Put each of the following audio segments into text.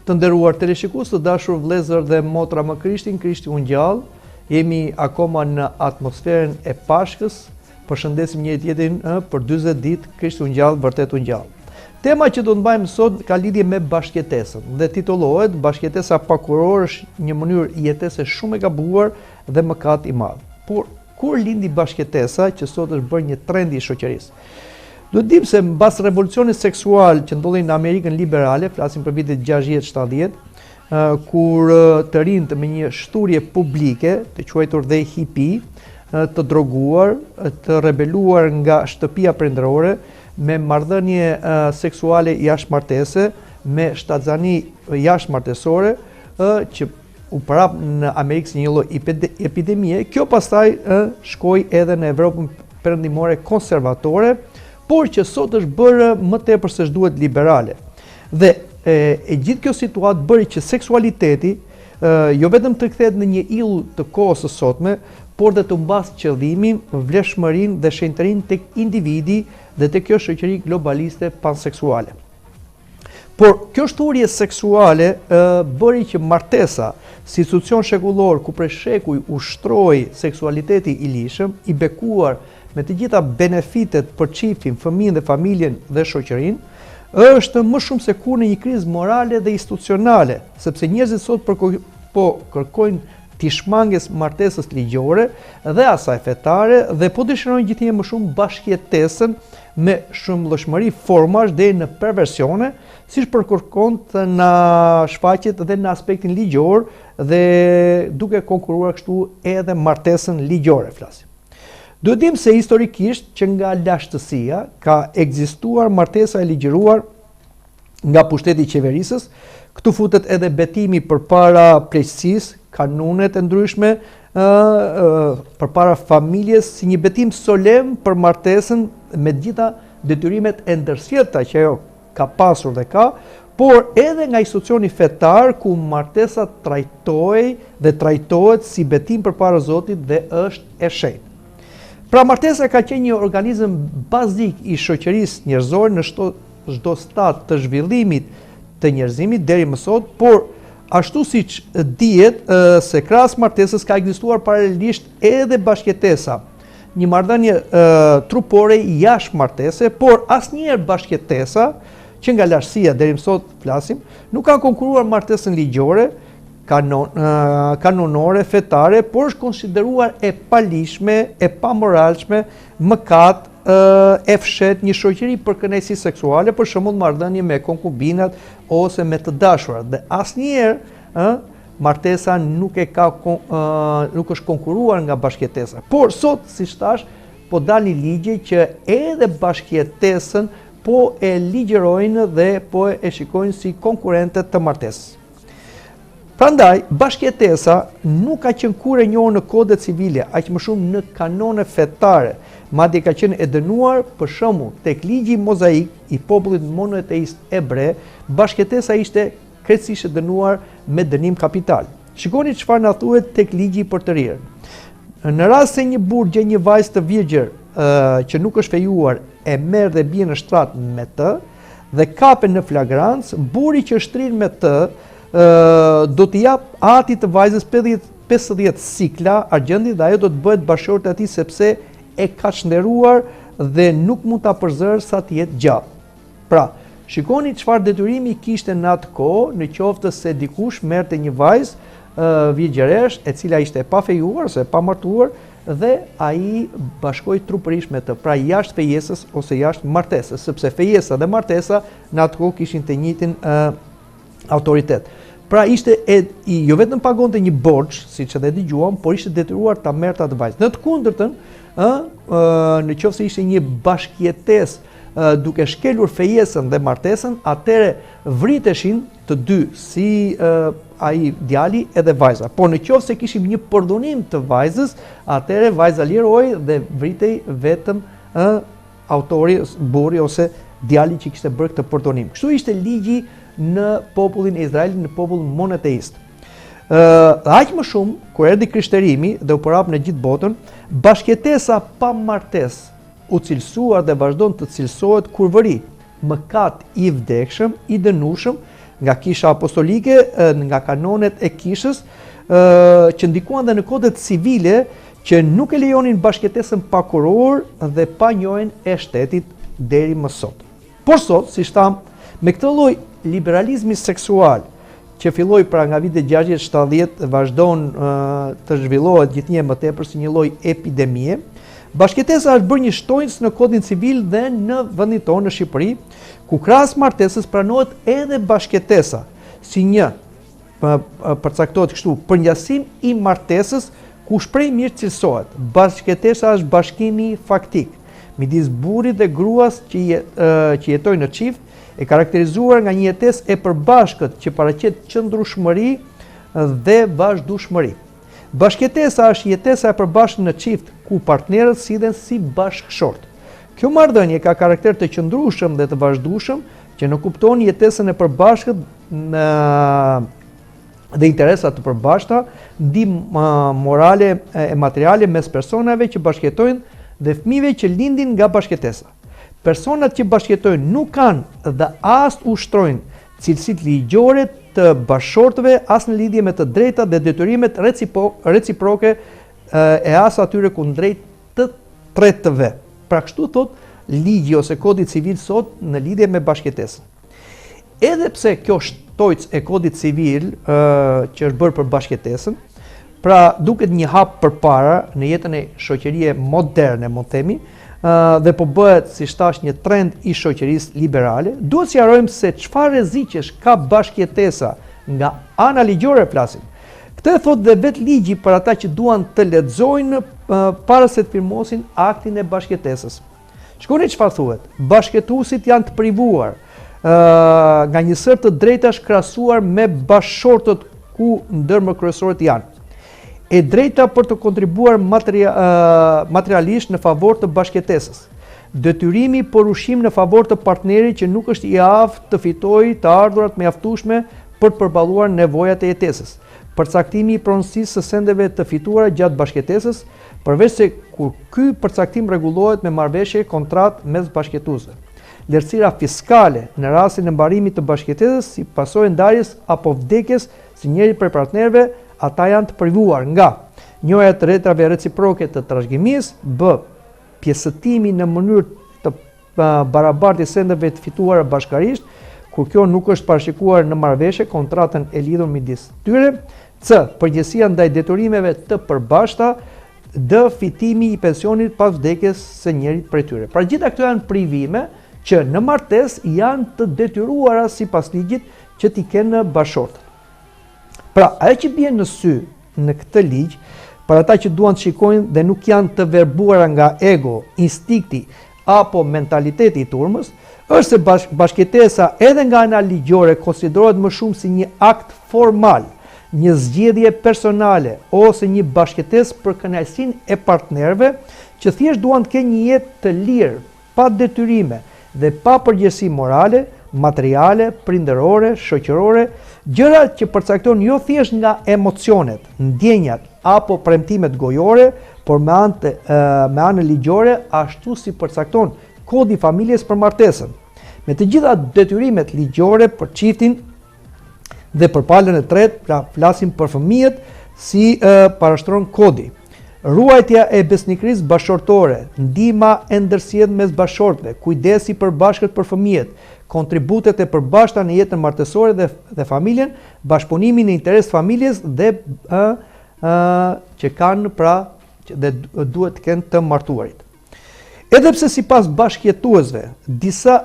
Të nderuar teleshikues, të dashur vëllezër dhe motra më Krishtin, Krishti unë gjallë, jemi akoma në atmosferën e Pashkës, përshëndesim njëri tjetrin për 40 ditë, Krishti unë gjallë, vërtet unë gjallë. Tema që do të mbajmë sot ka lidhje me bashkëjetesën dhe titullohet Bashkëjetesa pakurore është një mënyrë jetese shumë e gabuar dhe mëkat i madh. Por kur lindi bashkëjetesa që sot është bërë një trend i shoqërisë? Do të dim se mbas revolucionit seksual që ndodhi në Amerikën liberale, flasim për vitet 60-70, kur të rinjt me një shturje publike, të quajtur dhe hippie, të droguar, të rebeluar nga shtëpia prindërore, me marrëdhënie seksuale jashtëmartese, me shtatzani jashtëmartesore, që u prap në Amerikë si një lloj epidemie. Kjo pastaj shkoi edhe në Evropën perëndimore konservatore, por që sot është bërë më tepër se ç'duhet liberale. Dhe e gjithë kjo situatë bëri që seksualiteti jo vetëm të kthehet në një ill të kohës së sotme, por dhe të mbas qëllimin, vlefshmërinë dhe shenjtërinë tek individi dhe tek kjo shoqëri globaliste panseksuale. Por kjo shturje seksuale bëri që martesa, si institucion shekullor ku prej shekuj ushtroi seksualiteti i lishëm, i bekuar me të gjitha benefitet për çiftin, fëmijën dhe familjen dhe shoqërinë, është më shumë se kur në një krizë morale dhe institucionale, sepse njerëzit sot po kërkojnë t'i shmanges martesës ligjore dhe asaj fetare dhe po dëshirojnë gjithnjë më shumë bashkëjetesën me shumëllëshmëri formash deri në perversione, siç përkërkon në shfaqjet dhe në aspektin ligjor dhe duke konkuruar kështu edhe martesën ligjore flasim. Duhet dim se historikisht që nga lashtësia ka ekzistuar martesa e ligjëruar nga pushteti i qeverisës. Këtu futet edhe betimi përpara pleqësisë, kanunet e ndryshme përpara familjes, si një betim solem për martesën me gjitha detyrimet e ndërsjellta që ajo ka pasur dhe ka, por edhe nga institucioni fetar ku martesa trajtohet si betim përpara Zotit dhe është e shenjtë. Pra martesa ka qenë një organizëm bazik i shoqërisë njerëzore në çdo stad të zhvillimit të njerëzimit deri më sot, por ashtu siç dihet se krahas martesës ka ekzistuar paralelisht edhe bashkëjetesa, një marrëdhënie trupore jashtë martese, por asnjëherë bashkëjetesa që nga lashtësia deri më sot flasim, nuk ka konkuruar martesën ligjore, kanonore, fetare, por është konsideruar e palishme, e pamoralshme, mëkat, e fshet një shoqëri për kënaqësi seksuale, për shembull marrëdhënie me konkubinat ose me të dashurat. Dhe asnjëherë martesa nuk është konkuruar nga bashkëjetesa. Por sot, siç thash, po dalin ligje që edhe bashkëjetesën po e ligjërojnë dhe po e shikojnë si konkurrente të martesës. Prandaj, bashkëjetesa nuk ka qenë kurrë e njohur në kodet civile, aq më shumë në kanone fetare, madje ka qenë e dënuar për shembull tek ligji mozaik i popullit monoteist hebre, bashkëjetesa ishte krejtësisht e dënuar me dënim kapital. Shikoni çfarë na thuhet tek ligji për të rirën. Në rast se një burr gjen një vajzë të virgjër që nuk është fejuar, e merr dhe bie në shtrat me të dhe kapet në flagrancë, burri që shtrin me të do t'i jap atit të vajzës 50 sikla argjendi dhe ajo do të bëhet bashkëshorte e atij sepse e ka çnderuar dhe nuk mund ta përzërë sa të jetë gjatë. Pra, shikoni çfarë detyrimi kishte në atë kohë, në qoftë se dikush merrte një vajzë virgjëresh e cila ishte e pafejuar ose e pamartuar dhe ai bashkoi trupërisht me të, pra jashtë fejesës ose jashtë martesës, sepse fejesa dhe martesa në atë kohë kishin të njëjtin autoritet. Pra ishte jo vetëm pagonte një borxh, siç edhe dëgjuam, por ishte detyruar ta merrte atë vajzë. Në të kundërtën, në qoftë se ishte një bashkëjetesë duke shkelur fejesën dhe martesën, atëre vriteshin të dy, si ai djali edhe vajza. Por në qoftë se kishim një përdhunim të vajzës, atëre vajza liroi dhe vritej vetëm autori, burri ose djali që kishte bërë këtë përdhunim. Kështu ishte ligji në popullin e Izraelit, në popullin monoteist. Aq më shumë, kur erdhi krishterimi dhe u porap në gjithë botën, bashkëjetesa pa martesë u cilësuar dhe vazhdon të cilësohet kurvëri, mëkat i vdekshëm, i dënueshëm nga kisha apostolike, nga kanonet e kishës, që ndikuan dhe në kodet civile që nuk e lejonin bashkëtesën pa kuror dhe pa njohjen e shtetit deri më sot. Por sot, si tham, me këtë lloj liberalizmi seksual që filloi pra nga vitet 60-70 vazhdon të zhvillohet gjithnjë më tepër si një lloj epidemie, bashkëtesa është bërë një shtojnës në kodin civil dhe në vendin tonë në Shqipëri, ku krahas martesës pranohet edhe bashkëtesa si një përcaktohet kështu përngjasim i martesës ku shpreh mirë cilësohet. Bashkëtesa është bashkimi faktik midis burrit dhe gruas që jetojnë në çift, e karakterizuar nga një jetesë e përbashkët që paraqet qëndrueshmëri dhe vazhdueshmëri. Bashkëtesa është jetesa e përbashkët në çift ku partnerët sillen si bashkëshort. Kjo marrëdhënie ka karakter të qëndrueshëm dhe të vazhdueshëm që në kupton jetesën e përbashkët dhe interesa të përbashkëta, ndihmë morale e materiale mes personave që bashkëjetojnë dhe fëmijëve që lindin nga bashkëtesa. Personat që bashkëjetojnë nuk kanë dhe as ushtrojnë cilësitë ligjore të bashkëshortëve as në lidhje me të drejtat dhe detyrimet reciproke e as atyre kundrejt të tretëve. Pra kështu thot ligji ose kodi civil sot në lidhje me bashkëtesën. Edhe pse kjo shtojcë e kodit civil që është bërë për bashkëtesën, pra duket një hap përpara në jetën e shoqërie moderne, mund themi, dhe po bëhet si thash një trend i shoqërisë liberale, duhet sqarojmë se çfarë rreziqesh ka bashkëtesa nga ana ligjore flasim. Këtë e thot dhe vetë ligji për ata që duan të lexojnë para se të firmosin aktin e bashkëtesës. Shikoni çfarë thuhet. Bashkëtuesit janë të privuar nga një sër të drejtash krahasuar me bashkëshortët ku ndër më kryesorët janë. E drejta për të kontribuar materialisht në favor të bashkëtesës. Detyrimi për ushqim në favor të partnerit që nuk është i aftë të fitojë të ardhurat mjaftueshme për të përballuar nevojat e jetesës. Përcaktimi i pronësisë së sendeve të fituara gjatë bashkëtesës, përveç se kur ky përcaktim rregullohet me marrëveshje kontratë mes bashkëtuesve. Lehtësira fiskale në rastin e mbarimit të bashkëtesës si pasojë ndarjes apo vdekjes së njëri prej partnerëve, ata janë të privuar nga njohja e drejtave reciproke të trashëgimisë, b. pjesëtimi në mënyrë të barabartë i sendeve të fituara bashkarisht, kur kjo nuk është parashikuar në marrëveshje kontratën e lidhur midis tyre, c. përgjegjësia ndaj detyrimeve të përbashkëta, d. fitimi i pensionit pas vdekjes së njërit prej tyre. Pra gjitha këto janë privime që në martesë janë të detyruara sipas ligjit që t'i kenë bashkëshortët. Pra, ajo që bie në sy në këtë ligj, për ata që duan të shikojnë dhe nuk janë të verbuara nga ego, instinkti apo mentaliteti i turmës, është se bashkëtesa edhe nga ana ligjore konsiderohet më shumë si një akt formal, një zgjedhje personale ose një bashkëtesë për kënaqësinë e partnerëve që thjesht duan të kenë një jetë të lirë, pa detyrime dhe pa përgjegjësi morale, materiale, prindërore, shoqërore, gjëra që përcakton jo thjesht nga emocionet, ndjenjat apo premtimet gojore, por me anë ligjore, ashtu si përcakton kodi i familjes për martesën. Me të gjitha detyrimet ligjore për çiftin dhe për palën e tretë, pra flasim për fëmijët, si parashtron kodi. Ruajtja e besnikërisë bashkëshortore, ndihma e ndërsjellë mes bashkëshortëve, kujdesi i përbashkët për fëmijët, kontributet e përbashkëta në jetën martësore dhe familjen, bashkëpunimi në interes të familjes dhe që kanë pra dhe duhet të kenë të martuarit. Edhe pse sipas bashkëjetuesve, disa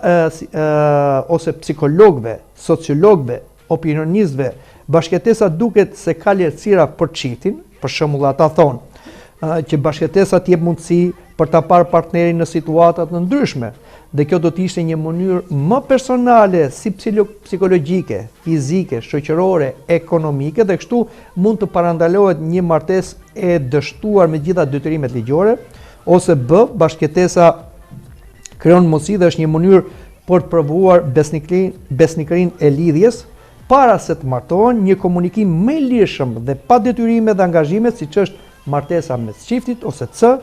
ose psikologëve, sociologëve, opinionistëve, bashkëtesa duket se ka lehtësira për çiftin, për shembull ata thonë që bashkëtesa të jep mundësi për ta parë partnerin në situata të ndryshme, dhe kjo do të ishte një mënyrë më personale si psikologjike, fizike, shoqërore, ekonomike, dhe kështu mund të parandalohet një martesë e dështuar me gjitha detyrimet ligjore, ose b. bashkëtesa krijon mundësi dhe është një mënyrë për të provuar besnikërinë e lidhjes para se të martohen, një komunikim më i lirshëm dhe pa detyrime dhe angazhime, siç është martesa mes çiftit, ose c.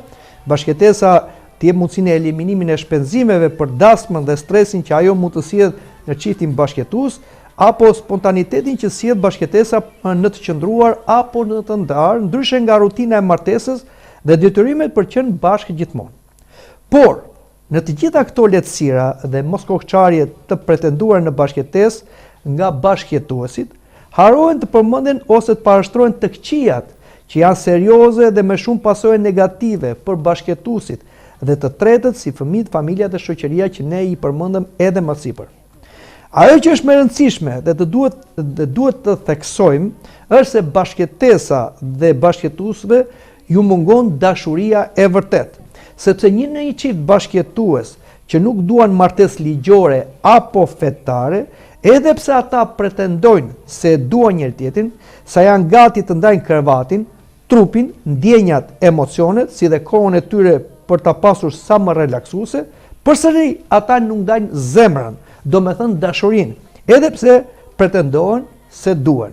bashkëtesa të jep mundësinë e eliminimin e shpenzimeve për dasmën dhe stresin që ajo mund të sjellë në çiftin bashkëtues, apo spontanitetin që sjell bashkëtesa në të qëndruar apo në të ndarë, ndryshe nga rutina e martesës dhe detyrimet për qenë bashkë gjithmonë. Por, në të gjitha këto lehtësira dhe moskohçarje të pretenduar në bashkëtesë nga bashkëjetuesit, harohen të përmenden ose të parashtrohen të këqijat që janë serioze dhe me shumë pasojë negative për bashkëjetuesit dhe të tretët si fëmijët, familja dhe shoqëria që ne i përmendëm edhe më sipër. Ajo që është më e rëndësishme dhe duhet të theksojmë është se bashkëtesa dhe bashkëjetuesve ju mungon dashuria e vërtet, sepse një në një çift bashkëjetues që nuk duan martesë ligjore apo fetare, edhe pse ata pretendojnë se duan njëri tjetrin, sa janë gati të ndajnë krevatin, trupin, ndjenjat, emocionet, si dhe kohën e tyre për ta pasur sa më relaksuese, përsëri ata nuk ndajnë zemrën, do me thënë dashurinë, edhe pse pretendojnë se duan.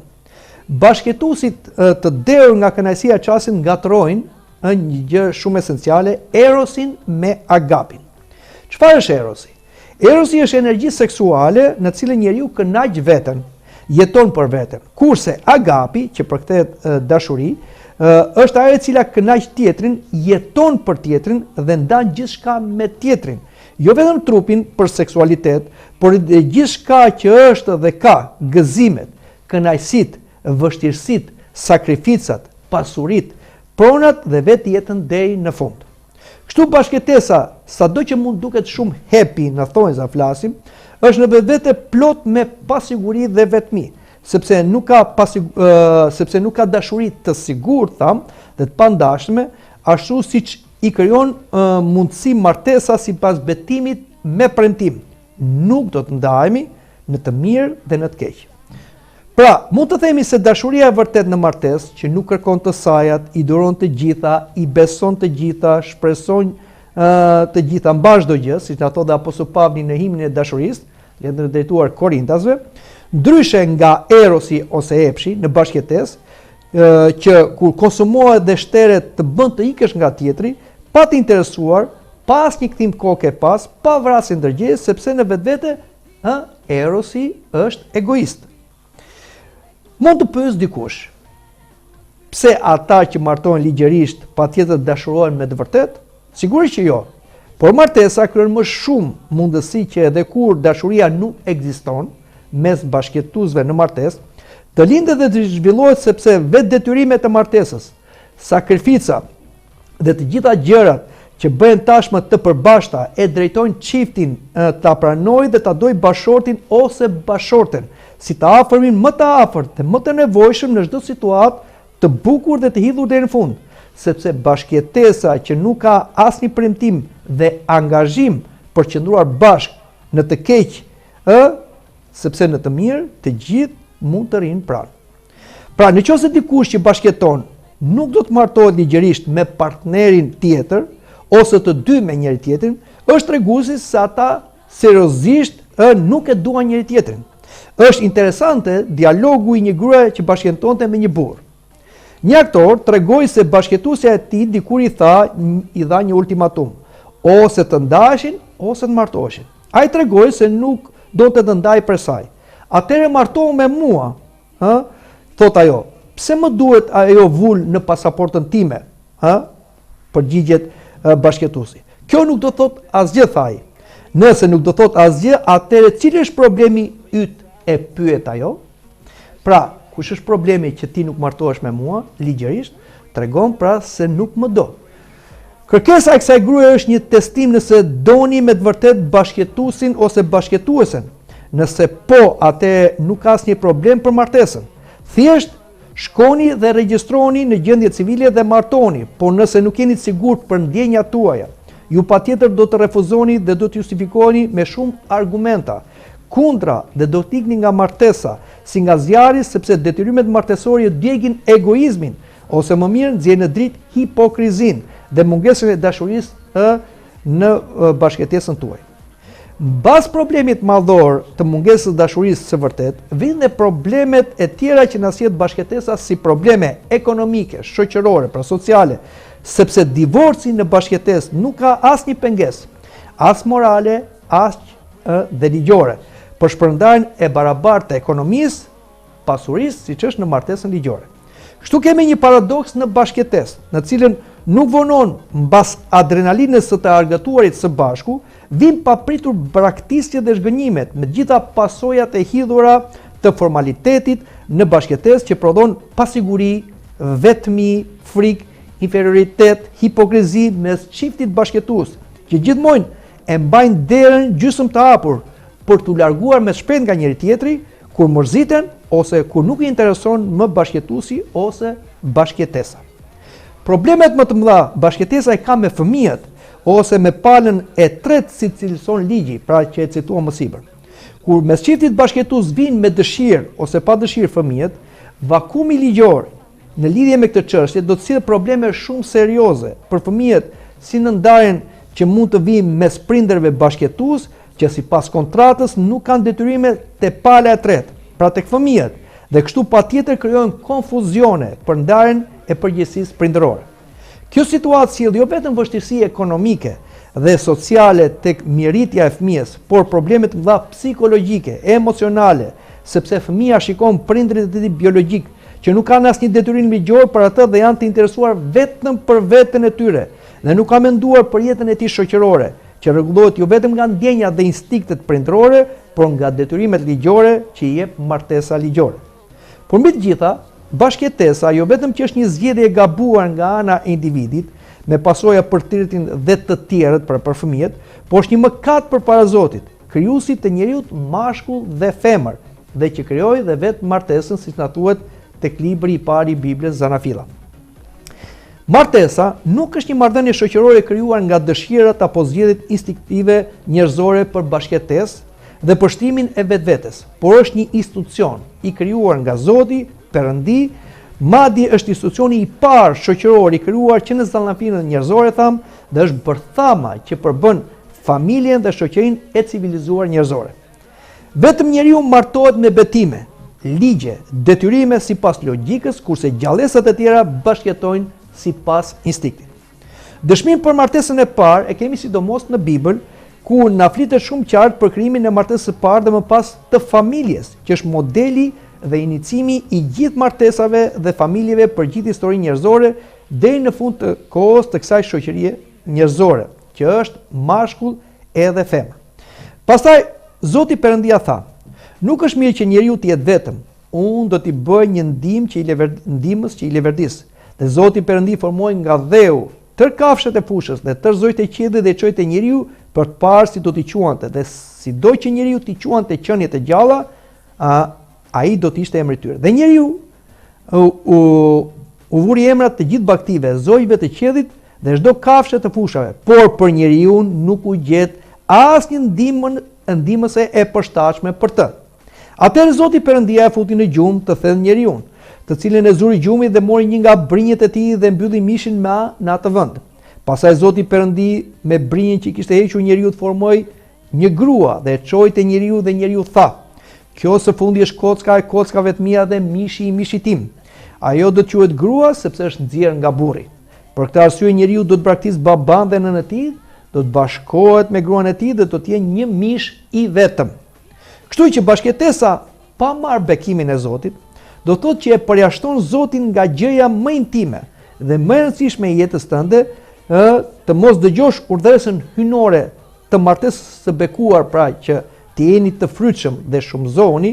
Bashkëtuesit të derur nga kënaqësia çasin ngatrojnë një gjë shumë esenciale, erosin me agapin. Çfarë është erosi? Erosi është energji seksuale në cilën njeriu kënaq veten, jeton për veten. Kurse agapi, që përkthehet dashuri, është ajo e cila kënaq tjetrin, jeton për tjetrin dhe ndan gjithçka me tjetrin. Jo vetëm trupin për seksualitet, por edhe gjithçka që është dhe ka gëzimet, kënaqësitë, vështirësitë, sakrificat, pasuritë, pronat dhe vetë jetën deri në fund. Kështu bashkëtesa, sado që mund duket shumë happy në thonjza flasim, është në vetvete plot me pasiguri dhe vetmi, sepse nuk ka dashuri të sigurt, dhe të pandashme, ashtu siç i krijon mundësi martesa sipas betimit me premtim. Nuk do të ndahemi në të mirë dhe në të keq. Pra, mund të themi se dashuria e vërtet në martesë, që nuk kërkon të sajat, i duron të gjitha, i beson të gjitha, shpreson të gjitha mba çdo gjë, siç na thotë Apostulli Pavli në himnin e dashurisë, letër drejtuar Korintasve, ndryshe nga erosi ose epshi në bashkëtesë, që kur konsumohet dhe shteret të bën të ikësh nga tjetri, pa të interesuar, pa asnjë kthim koke pas, pa vrasje ndërgjegjëse, sepse në vetvete erosi është egoist. Mund të pyes dikush, pse ata që martohen ligjërisht patjetër dashurohen me të vërtetë? Sigurisht që jo. Por martesa kryen më shumë mundësi që edhe kur dashuria nuk ekziston mes bashkëtuesve në martesë, të lindet dhe të zhvillohet sepse vetë detyrimet e martesës, sakrifica dhe të gjitha gjërat që bëhen tashmë të përbashkëta e drejtojnë çiftin ta pranojë dhe ta dojë bashortin ose bashorten, si të afërmin më të afërt dhe më të nevojshëm në çdo situatë të bukur dhe të hidhur deri në fund, sepse bashkëtesa që nuk ka asnjë premtim dhe angazhim për qëndruar bashkë në të keq, sepse në të mirë të gjithë mund të rinë pranë. Pra, nëse dikush që bashkëton nuk do të martohet ligjërisht me partnerin tjetër ose të dy me njëri tjetrin, është treguesi se ata seriozisht nuk e duan njëri tjetrin. Është interesante dialogu i një gruaje që bashkëtonte me një burr. Një aktor tregoi se bashkëtuesja e tij dikur i dha një ultimatum, ose të ndaheshin ose të martoheshin. Ai tregoi se nuk donte të ndajë për saj. Atëherë martohu me mua, thot ajo. Pse më duhet ajo vul në pasaportën time? Përgjigjet bashkëtuesi. Kjo nuk do thot asgjë, tha ai. Nëse nuk do thot asgjë, atëherë cili është problemi yt, e pyet ajo. Pra, kush është problemi që ti nuk martohesh me mua, ligjërisht, tregon pra se nuk më do. Kërkesa e kësaj gruaje është një testim nëse doni me të vërtet bashkëtuesin ose bashkëtuesen. Nëse po, atë nuk ka asnjë problem për martesën. Thjesht shkoni dhe regjistroni në gjendje civile dhe martoni, por nëse nuk jeni të sigurt për ndjenjat tuaja, ju patjetër do të refuzoni dhe do të justifikoheni me shumë argumenta kundra dhe do të ikni nga martesa, si nga zjarri, sepse detyrimet martesore djegin egoizmin, ose më mirë nxjerrin në dritë hipokrizin dhe mungesën e dashurisë në bashkëtesën tuaj. Mbas problemit madhor të mungesës dashurisë së vërtet, vijnë problemet e tjera që na sjell bashkëtesa si probleme ekonomike, shoqërore, pra sociale, sepse divorci në bashkëtesë nuk ka asnjë pengesë, as morale, as dhe ligjore. për shpërndarjen e barabartë të ekonomisë, pasurisë, siç është në martesën ligjore. Kështu kemi një paradoks në bashkëtesë, në cilën nuk vonon mbas adrenalinës së të argëtuarit së bashku, vin papritur braktisje dhe zhgënjimet me gjitha pasojat e hidhura të formalitetit në bashkëtesë që prodhon pasiguri, vetmi, frikë, inferioritet, hipokrizi mes çiftit bashkëtues, që gjithmonë e mbajnë derën gjysmë të hapur për t'u larguar me shpejt nga njëri tjetri, kur mërziten ose kur nuk i intereson më bashkëtuesi ose bashkëtesa. Problemet më të mëdha bashkëtesa i ka me fëmijët ose me palën e tretë si cilëson ligji, pra që e cituam më sipër. Kur mes çiftit bashkëtues vinë me dëshirë ose pa dëshirë fëmijët, vakumi ligjor në lidhje me këtë çështje do të sjellë probleme shumë serioze për fëmijët, si në ndarjen që mund të vijë mes prindërve bashkëtues që sipas kontratës nuk kanë detyrime te pala e tretë, pra tek fëmijët, dhe kështu patjetër krijojnë konfuzione për ndarjen e përgjegjësisë prindërore. Kjo situatë sjell jo vetëm vështirësi ekonomike dhe sociale tek mirëritja e fëmijës, por probleme të mëdha psikologjike, emocionale, sepse fëmia shikon prindërit e tij biologjik që nuk kanë asnjë detyrim ligjor për atë dhe janë të interesuar vetëm për veten e tyre dhe nuk kanë menduar për jetën e tij shoqërore, që rregullohet jo vetëm nga ndjenjat dhe instinktet prindërore, por nga detyrimet ligjore që i jep martesa ligjore. Por mbi të gjitha, bashkëtesa jo vetëm që është një zgjedhje e gabuar nga ana e individit, me pasoja për tërtin dhe të tjerët për fëmijët, por është një mëkat përpara Zotit, krijuesit të njerëzit mashkull dhe femër, dhe që krijoi dhe vetë martesën, siç na thuhet tek libri i parë i Biblës, Zanafilla. Martesa nuk është një marrëdhënie shoqërore krijuar nga dëshirat apo zgjedhjet instinktive njerëzore për bashkëtesë dhe për shtrimin e vetvetes, por është një institucion i krijuar nga Zoti, Perëndi, madje është institucioni i parë shoqëror i krijuar që në zanafillën njerëzore tham, dhe është bërthama që përbën familjen dhe shoqërinë e civilizuar njerëzore. Vetëm njeriu martohet me betime, ligje, detyrime sipas logjikës, kurse gjallësat e tjera bashkëtojnë sipas instinktit. Dëshminë për martesën e parë e kemi sidomos në Bibël, ku na flitet shumë qartë për krijimin e martesës së parë dhe më pas të familjes, që është modeli dhe inicimi i gjithë martesave dhe familjeve për gjithë historinë njerëzore deri në fund të kohës të kësaj shoqërie njerëzore, që është mashkull edhe femër. Pastaj Zoti Perëndia tha: "Nuk është mirë që njeriu të jetë vetëm. Unë do t'i bëj një ndihmës që i leverdis." Dhe Zoti Perëndi formoi nga dheu tër kafshët e fushës dhe tër zojtë e qiellit dhe çoi te njeriu për të parë si do t'i quante, dhe sido që njeriu t'i quante qenjet e gjalla, ai do të ishte emri i tyre. Dhe njeriu u vuri emrat të gjithë baktive, zojve të qiellit dhe çdo kafshë të fushave, por për njeriu nuk u gjet asnjë ndihmëse e përshtatshme për të. Atëherë Zoti Perëndia e futi në gjumë të thellë njeriu, të cilën e zuri gjumi dhe mori një nga brinjët e tij dhe mbylli mishin me në atë vend. Pastaj Zoti Perëndi me brinjën që kishte hequr njeriu të formoi një grua dhe e çoi te njeriu dhe njeriu tha: "Kjo së fundi është kocka e kockave të mia dhe mishi i mishit tim. Ajo do të quhet grua sepse është nxjerrë nga burri. Për këtë arsye njeriu do të braktisë baban dhe nënën e tij, do të bashkohet me gruan e tij dhe do të jenë një mish i vetëm." Kështu që bashkëtesa pa marrë bekimin e Zotit do thotë që e përjashton Zotin nga gjëja më intime dhe më e rëndësishme e jetës tënde, të mos dëgjosh urdhëresën hynore të martesës së bekuar, pra që të jeni të frytshëm dhe shumëzohuni,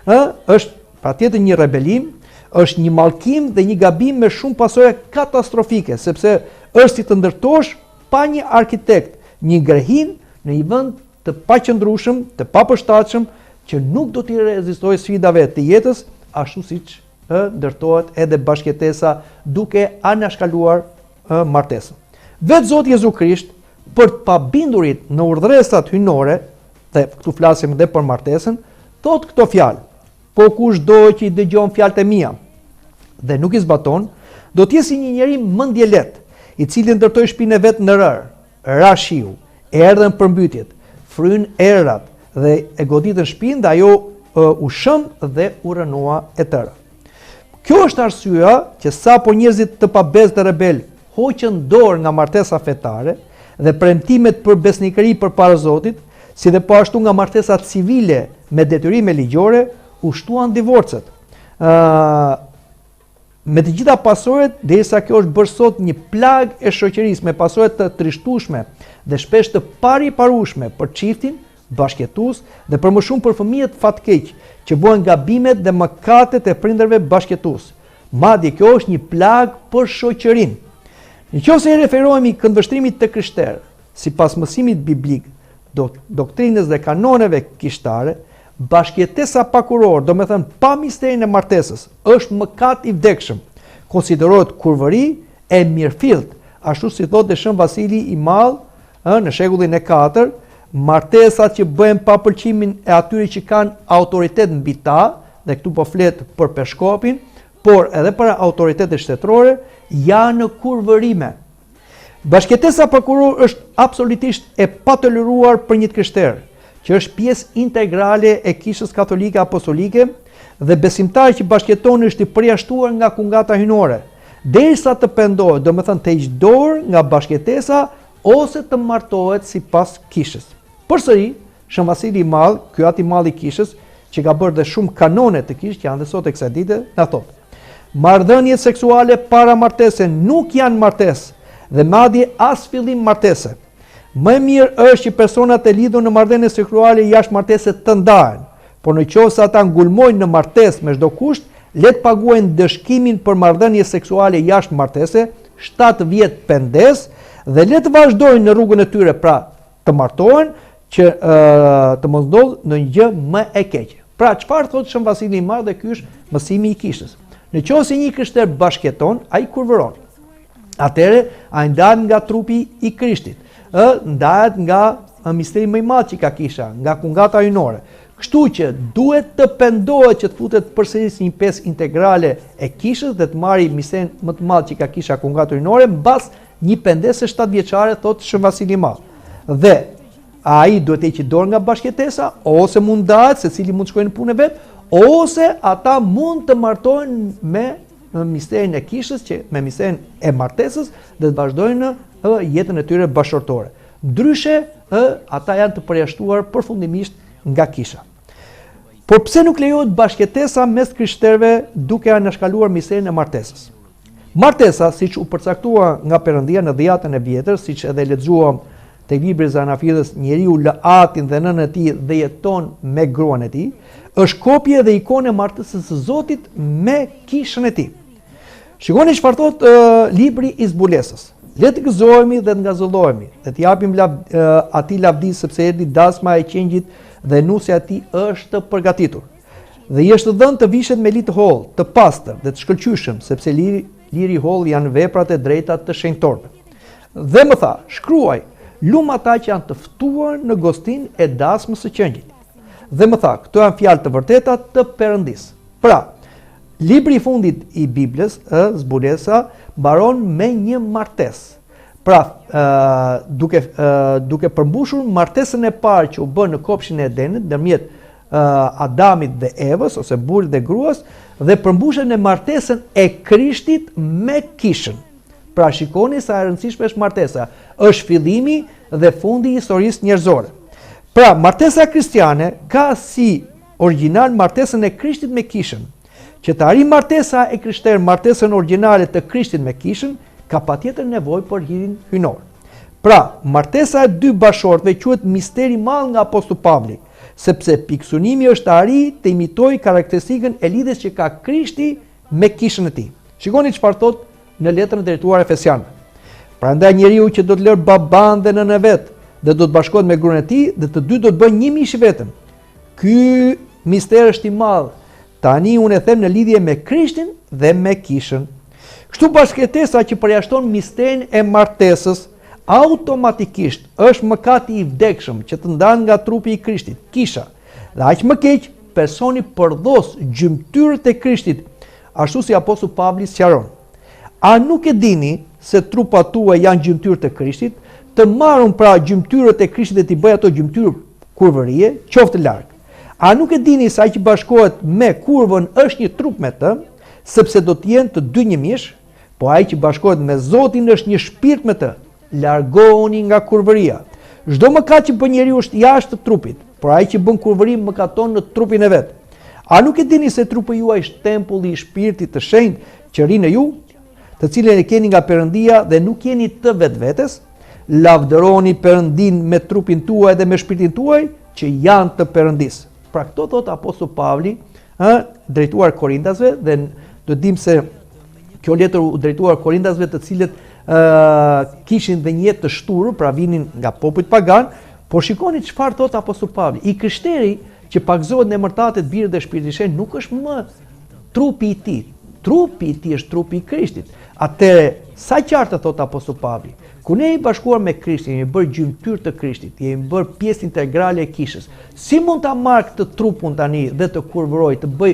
është patjetër një rebelim, është një mallkim dhe një gabim me shumë pasoja katastrofike, sepse është si të ndërtosh pa një arkitekt një grehin në një vend të paqëndrueshëm, të papërshtatshëm, që nuk do t'i rezistojë sfidave të jetës, ashtu siç ndërtohet edhe bashkëtesa duke anashkaluar martesën. Vetë Zoti Jezu Krisht, për të pabindurit në urdhëresat hynore, dhe këtu flasim edhe për martesën, thot këto fjalë: "Po kushdo që i dëgjon fjalët e mia dhe nuk i zbaton, do të jetë si një njeri mendjellet, i cili ndërtoi shtëpinë e vet në rër, ra shiu, erdhën përmbytjet, fryn errat dhe e goditën shtëpinë dhe ajo u shëm dhe u rënua e tëra." Kjo është arsyeja që sapo njerëzit të pabezë dhe rebel hoqën dorë nga martesa fetare dhe premtimet për besnikëri përpara Zotit, si dhe po ashtu nga martesat civile me detyrime ligjore, u shtuan divorcet. Me të gjitha pasoret, derisa kjo është bërë sot një plag e shoqërisë me pasore të trishtueshme dhe shpesh të pariparueshme për çiftin bashkëtues dhe për më shumë për fëmijët fatkeq që bëhen gabimet dhe mëkatet e prindërve bashkëtues. Madje kjo është një plag për shoqërinë. Nëse i referohemi këndvështrimit të krishterë, sipas mësimit biblik, doktrinës dhe kanoneve kishtare, bashkëtesa pakuror, do me thënë pa misterin e martesës, është mëkat i vdekshëm, konsiderohet kurvëri e mirëfillt, ashtu si thotë Shën Vasili i Madh në shekullin e 4, martesat që bëhen pa pëlqimin e atyre që kanë autoritet mbi ta, dhe këtu po flet për peshkopin, por edhe për autoritetet shtetërore, janë kurvërime. Bashkëtesa pakuror është absolutisht e patoleruar për një krishter, që është pjesë integrale e Kishës Katolike Apostolike dhe besimtari që bashkëton është i përjashtuar nga kungata hyjnore, derisa të pendohet, do me thënë të hiqë dorë nga bashkëtesa ose të martohet sipas Kishës. Përsëri, Shën Vasili i Madh, ky ati i madh i Kishës, që ka bërë dhe shumë kanone të Kishës që janë dhe sot e kësaj dite, na thotë: marrëdhëniet seksuale para martese nuk janë martesë dhe madje as fillim martese. Më mirë është që personat e lidhur në marrëdhënie seksuale jashtë martese të ndahen, por nëse ata ngulmojnë në martesë me çdo kusht, le të paguajnë dëshkimin për marrëdhënie seksuale jashtë martese, 7 vjet pendes, dhe le të vazhdojnë në rrugën e tyre, pra të martohen, që të mos ndodhë në një gjë më e keqe. Pra çfarë thotë Shën Vasili i Madh, dhe ky është mësimi i Kishës. Nëse një krishter bashkëton, ai kurvëron. Atëherë ai ndahet nga trupi i Krishtit, ndahet nga misteri më i madh që ka Kisha, nga kungata hyjnore. Kështu që duhet të pendohet që të futet përsëri si një pjesë integrale e Kishës dhe të marrë misterin më të madh që ka Kisha, kungata hyjnore, mbas një pendese 7 vjeçare, thotë Shën Vasili i Madh. Dhe ai duhet të heqë dorë nga bashkëtesa, ose mund ndahet, secili mund të shkojë në punë vet, ose ata mund të martohen me misterin e Kishës, që me misterin e martesës, dhe të vazhdojnë jetën e tyre bashkëtorë. Ndryshe, ata janë të përjashtuar përfundimisht nga Kisha. Por pse nuk lejohet bashkëtesa mes krishterëve duke anashkaluar misterin e martesës? Martesa, siç u përcaktua nga Perëndia në Dhjetën e Vjetër, siç edhe lexuam te libri i Zanafidhës, njeriu lë atin dhe nënën e tij dhe jeton me gruan e tij, është kopje dhe ikone e martesës së Zotit me kishën e tij. Shikoni çfarë thot libri i zbulesës. Le të gëzohemi dhe të ngazullohemi, dhe të japim atij lavdi, sepse erdhi dasma e qengjit dhe nusja e tij është përgatitur. Dhe i është dhënë të vishet me li të hollë, të pastër dhe të shkëlqyeshëm, sepse liri i hollë janë veprat e drejta të shenjtorëve. Dhe më tha: shkruaj, lum ata që janë të ftuar në gostin e dasmës së qengjit. Dhe më tha: këto janë fjalë të vërteta të Perëndisë. Pra, libri i fundit i Biblës, zbulesa, mbaron me një martesë. Pra, duke përmbushur martesën e parë që u bë në kopshin e Edenit ndërmjet Adamit dhe Evës, ose burrit dhe gruas, dhe përmbushjen e martesën e Krishtit me Kishën. Pra shikoni sa e rëndësishme është martesa. Është fillimi dhe fundi i historisë njerëzore. Pra, martesa kristiane ka si origjinal martesën e Krishtit me Kishën. Që të arrijë martesa e krishterë martesën origjinale të Krishtit me Kishën, ka patjetër nevojë për hirin hyjnor. Pra, martesa e dy bashortëve quhet misteri i madh nga apostulli Pavli, sepse pikësunimi është të arrijë të imitojë karakteristikën e lidhjes që ka Krishti me Kishën e tij. Shikoni çfarë thotë në letrën e drejtuar Efesianëve. Prandaj njeriu që do të lërë baban dhe nënën e vet, dhe do të bashkohet me gruan e tij, dhe të dy do të bëjnë një mish i vetëm. Ky mister është i madh. Tani unë e them në lidhje me Krishtin dhe me Kishën. Kështu bashkëtesa që përjashton misterin e martesës, automatikisht është mëkati i vdekshëm që të ndan nga trupi i Krishtit, Kisha. Dhe aq më keq, personi përdhos gjymtyrët e Krishtit, ashtu si apostulli Pavli sqaron. A nuk e dini se trupat tuaja janë gjymtyrët e Krishtit? Të marrun pra gjymtyrët e Krishtit dhe t'i bëj ato gjymtyrë kurvërie, qoftë larg. A nuk e dini se ai që bashkohet me kurvën është një trup me të, sepse do të jenë të dy një mish, po ai që bashkohet me Zotin është një shpirt me të. Largohuni nga kurvëria. Çdo mëkat që bën njeriu është jashtë të trupit. por ai që bën kurvëri mëkaton në trupin e vet. A nuk e dini se trupi juaj është tempulli i Shpirtit të Shenjtë që rri në ju, të cilën e keni nga Perëndia dhe nuk jeni të vetvetes? Lavdëroni Perëndin me trupin tuaj dhe me shpirtin tuaj që janë të Perëndis. Pra këto thot Apostull Pavli, drejtuar Korintasve, dhe do dim se kjo letër u drejtuar Korintasve të cilët kishin dhe një jetë të shturur, pra vinin nga popujt pagan, por shikoni çfarë thot Apostull Pavli. I krishteri që pagzohet në emërtatet birë dhe Shpirtit Shenjtë nuk është më trupi i tij. Trupi i tij është trupi i Krishtit. Atëre, sa qartë thot Apostull Pavli, ku ne i bashkuar me Krishtin, jemi bërë gjymtyr të Krishtit, jemi bërë pjesë integrale e kishës. Si mund ta marr këtë trupun tani dhe të kurvëroj, të bëj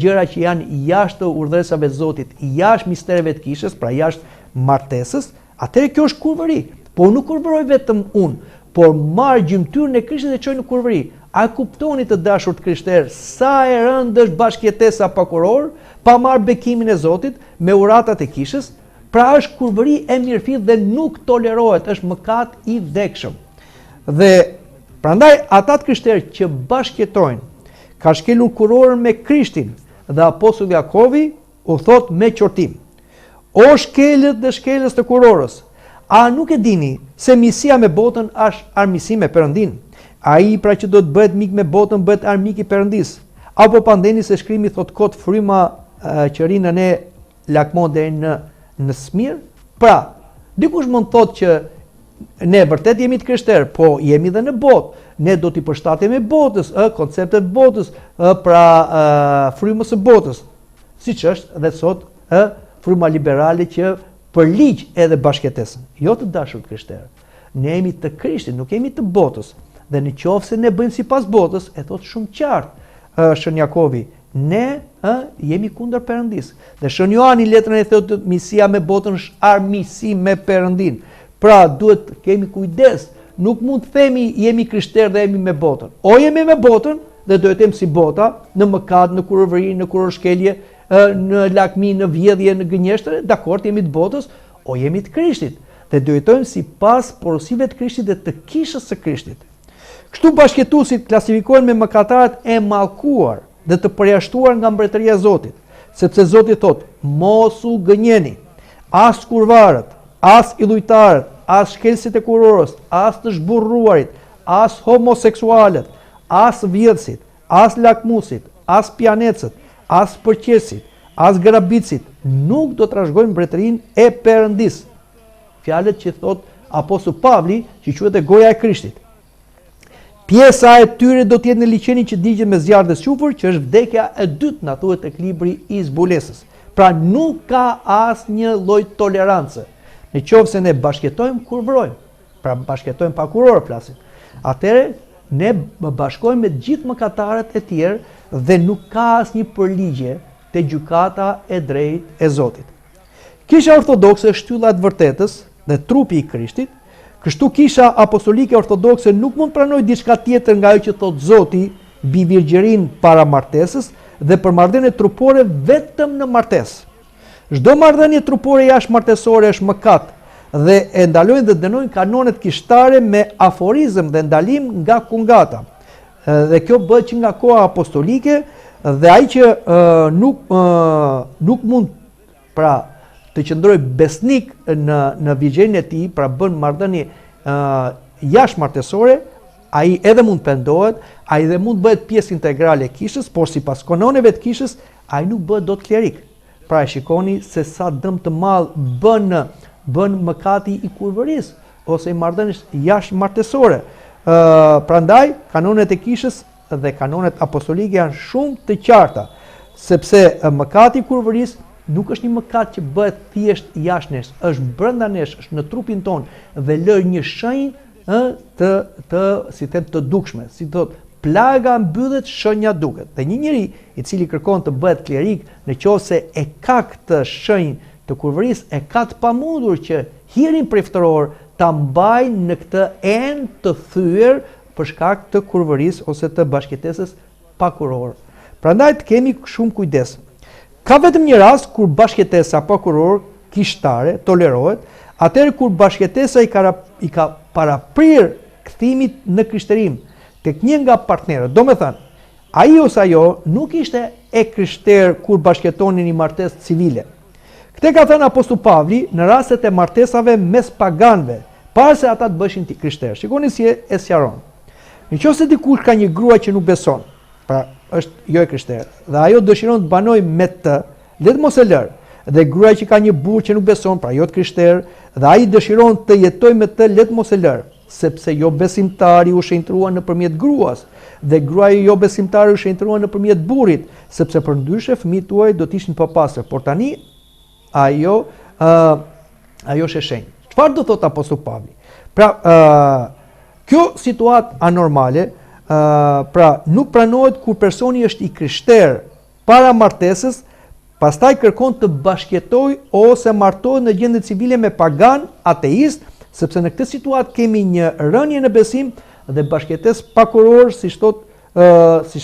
gjëra që janë jashtë urdhëresave të Zotit, jashtë mistereve të kishës, pra jashtë martesës? Atëre kjo është kurvëri. Po nuk kurvëroj vetëm unë, por marr gjymtyrën e Krishtit dhe çoj në kurvëri. A kuptoni të dashur të krishterë sa e rëndë është bashkëjetesa pa kuror, pa marrë bekimin e Zotit me uratat e kishës? Pra është kurvëri e mirëfillt dhe nuk tolerohet, është mëkat i vdekshëm. Dhe prandaj ata të krishterë që bashkëjetojnë, ka shkelur kurorën me Krishtin, dhe Apostulli Jakovi u thot me qortim: O shkelët dhe shkelës të kurorës, a nuk e dini se misia me botën është armiqësi me Perëndin? Ai pra që do të bëhet mik me botën bëhet armik i Perëndis. Apo pandeni se shkrimi thot kot fryma që rinë në ne lakmon deri në smir? Pra, dikush mund thot që ne vërtet jemi të krishterë, po jemi dhe në botë. Ne do t'i përshtatemi botës, konceptet botës, pra frymës së botës. Siç është dhe sot fryma liberale që për ligj edhe bashkëtesën. Jo të dashur të krishterë. Ne jemi të Krishtit, nuk jemi të botës. Dhe në qoftë se ne bëjmë sipas botës, e thot shumë qartë Shën Jakovi, ne jemi kundër Perëndis. Dhe Shën Joani letrën e thotë misia me botën është armiqësi me Perëndin. Pra duhet kemi kujdes, nuk mund të themi jemi krishterë dhe jemi me botën. O jemi me botën dhe do jetojmë si bota, në mëkat, në kurvëri, në kurorshkelje, në lakmi, në vjedhje, në gënjeshtër, dakord jemi të botës, o jemi të Krishtit dhe do jetojmë sipas porosive të Krishtit dhe të kishës së Krishtit. Kështu bashkëtuesit klasifikohen me mëkatarët e mallkuar dhe të përjashtuar nga mbretëria e Zotit, sepse Zoti thot: mos u gënjeni, as kurvarët, as illujtarët, as shkelësit e kurorës, as të zhburruarit, as homoseksualët, as vjedhësit, as lakmuesit, as pianecët, as përqesit, as grabitësit, nuk do të trashëgojnë mbretërinë e Perëndis. Fjalët që thot Apostulli Pavli, që quhet e goja e Krishtit. Pjesa e tyre do të jetë në liçenin që digjet me zjarr dhe sufër, që është vdekja e dytë, na thuhet tek libri i zbulesës. Pra nuk ka asnjë lloj tolerance. Në qoftë se ne bashkëtojmë, kurvërojmë. Pra bashkëtojmë pa kuror flasim. Atëherë ne bashkohemi me të gjithë mëkatarët e tjerë dhe nuk ka asnjë përligje te gjykata e drejtë e Zotit. Kisha ortodokse është shtylla e vërtetës dhe trupi i Krishtit. Kështu kisha apostolike ortodokse nuk mund pranoj diçka tjetër nga ajo që thot Zoti mbi virgjërinë para martesës dhe për marrëdhënie trupore vetëm në martesë. Çdo marrëdhënie trupore jashtë martesore është mëkat dhe e ndalojnë dhe dënojnë kanonet kishtare me aforizëm dhe ndalim nga kungata. Dhe kjo bëhet që nga koha apostolike dhe ai që nuk mund pra të qëndroj besnik në vigjërinë e tij, pra bën marrëdhënie jashtë martesore, ai edhe mund pendohet, ai edhe mund bëhet pjesë integrale e kishës, por sipas kanoneve të kishës, ai nuk bëhet dot klerik. Pra e shikoni se sa dëm të madh bën mëkati i kurvërisë ose i marrëdhënies jashtë martesore. Prandaj kanonet e kishës dhe kanonet apostolike janë shumë të qarta, sepse mëkati i kurvërisë nuk është një mëkat që bëhet thjesht jashtë nesh, është brenda nesh, është në trupin ton dhe lë një shenjë të dukshme. Si thot, plaga mbyllet, shenja duket. Dhe një njeri i cili kërkon të bëhet klerik, nëse e ka këtë shenjë të kurvërisë, e ka të pamundur që hirin priftëror ta mbajnë në këtë enë të thyer për shkak të kurvërisë ose të bashkëtesës pa kuror. Prandaj të kemi shumë kujdes. Ka vetëm një rast kur bashkëtesa pa kuror kishtare tolerohet, atëherë kur bashkëtesa i ka paraprir kthimit në krishterim tek një nga partnerët, do me thënë, ai ose ajo nuk ishte e krishterë kur bashkëtonin një martesë civile. Këtë ka thënë Apostulli Pavli në rastet e martesave mes paganëve, para se ata të bëshin të krishterë. Shikoni si e sqaron. Nëse dikush ka një grua që nuk beson, pra është jo e krishterë, dhe ajo dëshiron të banojë me të, le të mos e lërë. Dhe gruaja që ka një burr që nuk beson, pra jo të krishterë, dhe ai dëshiron të jetojë me të, le të mos e lërë, sepse jo besimtari u shenjtruan nëpërmjet gruas, dhe gruaja jo besimtare u shenjtruan nëpërmjet burrit, sepse përndryshe fëmijët tuaj do të ishin pa pastër, por tani ajo është e shenjtë. Çfarë do thot Apostulli Pavli? Pra, kjo situatë anormale, pra nuk pranohet kur personi është i krishterë para martesës, pastaj kërkon të bashkëtojë ose martohet në gjendje civile me pagan, ateist, sepse në këtë situatë kemi një rënje në besim dhe bashkëtesë pakuror, siç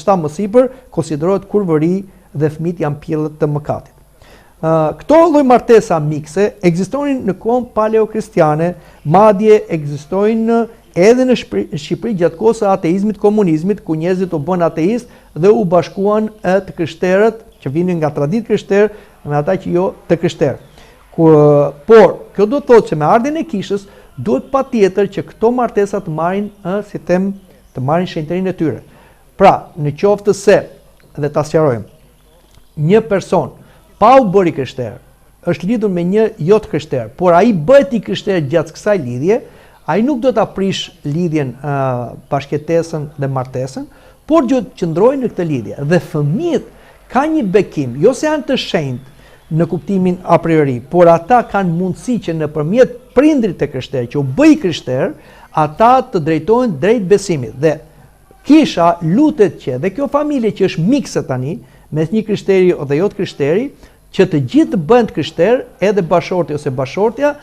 tha më sipër, konsiderohet kurvëri dhe fëmijët janë pjellët të mëkatit. Këto lloj martesa mikse ekzistonin në kohën paleokristiane, madje ekzistojnë edhe në Shqipëri gjatë kohës së ateizmit, komunizmit, ku njerëzit u bën ateist dhe u bashkuan të krishterët që vinin nga traditë krishterë me ata që jo të krishterë. Por kjo do të thotë që me ardhin e kishës duhet patjetër që këto martesa të marrin, të marrin shenjtërinë e tyre. Pra, në qoftë se, dhe ta sqarojmë, një person pa u bërë i krishterë, është lidhur me një jo të krishterë, por ai bëhet i krishterë gjatë kësaj lidhje, ai nuk do ta prish lidhjen, bashkëtesën dhe martesën, por do të qëndrojë në këtë lidhje. Dhe fëmijët kanë një bekim, jo se janë të shenjtë në kuptimin a priori, por ata kanë mundësi që nëpërmjet prindrit të krishterë që u bëj krishterë, ata të drejtohen drejt besimit. Dhe kisha lutet që dhe kjo familje që është mikse tani, mes një krishteri dhe jo të krishteri, që të gjithë të bëhen të krishterë, edhe bashorti ose bashortja,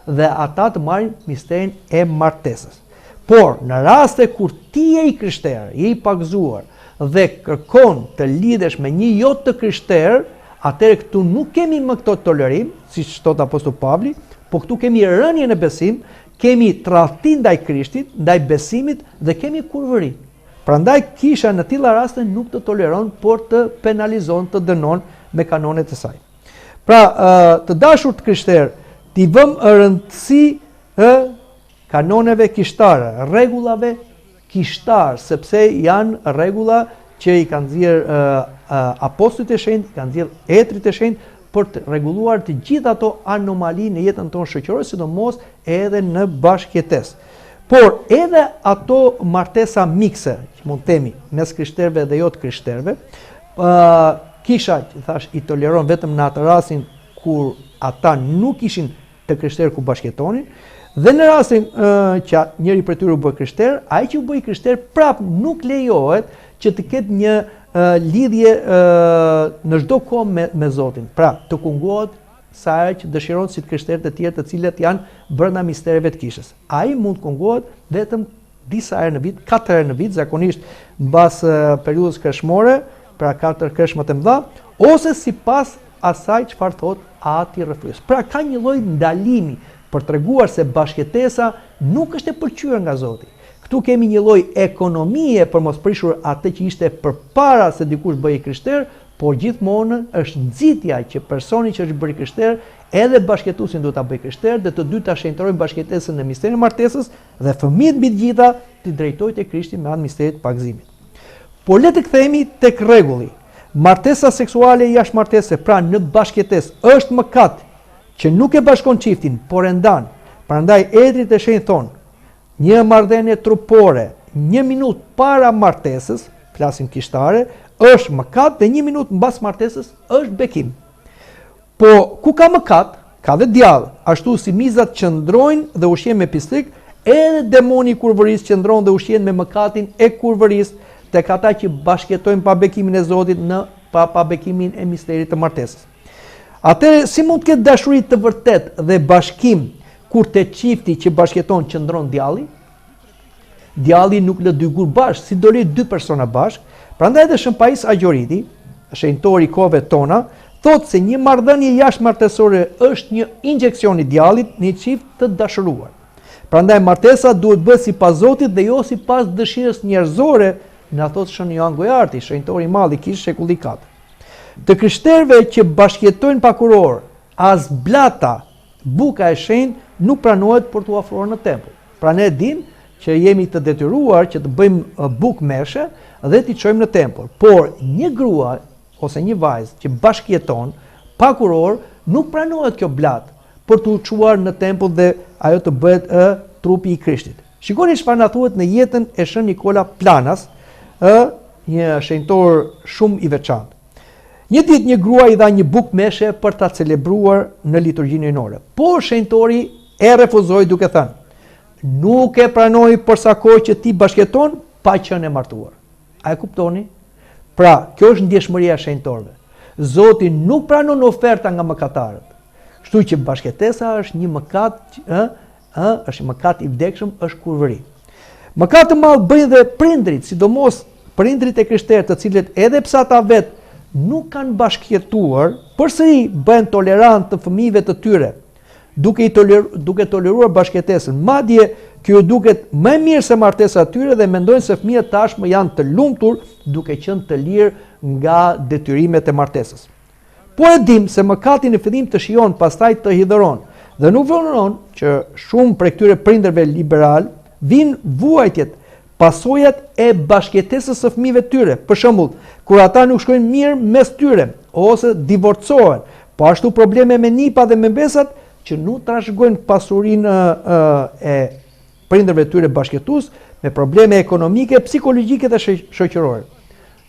dhe ata të marrin misterin e martesës. Por në raste kur ti je i krishterë, je i pagzuar dhe kërkon të lidhesh me një jo të krishterë, atëherë këtu nuk kemi më këto tolerim, siç thot Apostulli Pavli, po këtu kemi rënje në besim, kemi tradhti ndaj Krishtit, ndaj besimit dhe kemi kurvëri. Prandaj kisha në tilla raste nuk të toleron, por të penalizon, të dënon me kanonet e saj. Pra, të dashur të krishterë, t'i vëm rëndësi kanoneve kishtare, rregullave kishtar, sepse janë rregulla që i kanë nxjerrë apostujt e shenjtë, kanë nxjerrë etrit e shenjtë për të rregulluar të gjitha ato anomali në jetën tonë shoqërore, sidomos edhe në bashkëjetesë. Por edhe ato martesa mikse, që mund të themi mes krishterëve dhe jo të krishterëve, kisha, thash, i toleron vetëm në atë rastin kur ata nuk ishin të krishterë ku bashkëtonin, dhe në rastin që njëri prej tyre u bë krishter, ai që u bë krishter prap nuk lejohet që të ketë një lidhje në çdo kohë me Zotin. Pra, të kungohet sa ai që dëshiron si të krishterët e tjerë të cilët janë brenda mistereve të kishës. Ai mund të kungohet vetëm disa herë në vit, 4 herë në vit, zakonisht mbas periudhës kreshmore, pra 4 kreshmat e mëdha, ose sipas asaj çfarë thot ati rrëfyes. Pra ka një lloj ndalimi për treguar se bashkëtesa nuk është e pëlqyer nga Zoti. Këtu kemi një lloj ekonomie për mos prishur atë që ishte përpara se dikush bëhej krishter, por gjithmonë është nxitja që personi që është bërë krishter edhe bashkëtuesin duhet ta bëjë krishter dhe të dy ta shenjtorojnë bashkëtesën në misterin e martesës dhe fëmijët mbi të gjitha të drejtojnë te Krishti me anë misterit të pagëzimit. Por le të kthehemi tek rregulli. Martesa seksuale jashtë martese, pra në bashkëtesë, është mëkat që nuk e bashkon çiftin, por e ndan. Prandaj etrit e shenjtë thon, një marrëdhënie trupore 1 minutë para martesës, flasim kishtare, është mëkat dhe 1 minutë mbas martesës është bekim. Po ku ka mëkat, ka dhe djallë, ashtu si mizat qëndrojnë dhe ushqen me pislik, edhe demoni i kurvërisë qëndron dhe ushqen me mëkatin e kurvërisë tek ata që bashkëtojnë pa bekimin e Zotit në pa bekimin e misterit të martesës. Atëherë si mund të ketë dashuri të vërtetë dhe bashkim kur te çifti që bashkëton qëndron djalli? Djalli nuk lë dy gur bashkë, si do lë 2 persona bashkë. Prandaj edhe Shën Pais Agjoridhi, shenjtori i kohëve tona, thotë se një marrëdhënie jashtëmartesore është një injeksion i djallit në një çift të dashuruar. Prandaj martesa duhet bëhet sipas Zotit dhe jo sipas dëshirës njerëzore, na thot Shën Ioan Gojarti, shenjtori i madh i kishë shekulli 4. Të krishterëve që bashkëjetojnë pa kuror, as blata, buka e shenjtë nuk pranohet për t'u afruar në tempull. Pra ne dim që jemi të detyruar që të bëjmë bukë meshe dhe t'i çojmë në tempull. Por një grua ose një vajzë që bashkëjeton pa kuror nuk pranohet kjo blatë për t'u çuar në tempull dhe ajo të bëhet trupi i Krishtit. Shikoni çfarë na thuhet në jetën e Shën Nikola Planas, një shenjtor shumë i veçantë. Një ditë një grua i dha një bukë meshe për ta celebruar në liturgjinë hyjnore. Por shenjtori e refuzoi duke thënë: "Nuk e pranoj për sa kohë që ti bashkëton pa qenë e martuar." A e kuptoni? Pra, kjo është ndjeshmëria e shenjtorëve. Zoti nuk pranon oferta nga mëkatarët. Kështu që bashkëtesa është një mëkat, është një mëkat i vdekshëm, është kurvëri. Mëkat të madh bëjnë dhe prindrit, sidomos prindrit e krishterë, të cilët edhe pse ata vetë nuk kanë bashkëjetuar, përsëri bëhen tolerant të fëmijëve të tyre, duke toleruar bashkëtesën. Madje kjo duket më mirë se martesa e tyre dhe mendojnë se fëmijët tashmë janë të lumtur duke qenë të lirë nga detyrimet e martesës. Po e dim se mëkati në fillim të shijon, pastaj të hidhëron, dhe nuk vonon që shumë prej këtyre prindërve liberal vinë vuajtjet, pasojat e bashkëtesës së fëmijëve të tyre. Për shembull, kur ata nuk shkojnë mirë mes tyre ose divorcohen, po ashtu probleme me nipa dhe me mbesat që nuk trashëgojnë pasurinë e prindërve të tyre bashkëtues, me probleme ekonomike, psikologjike dhe shoqërore.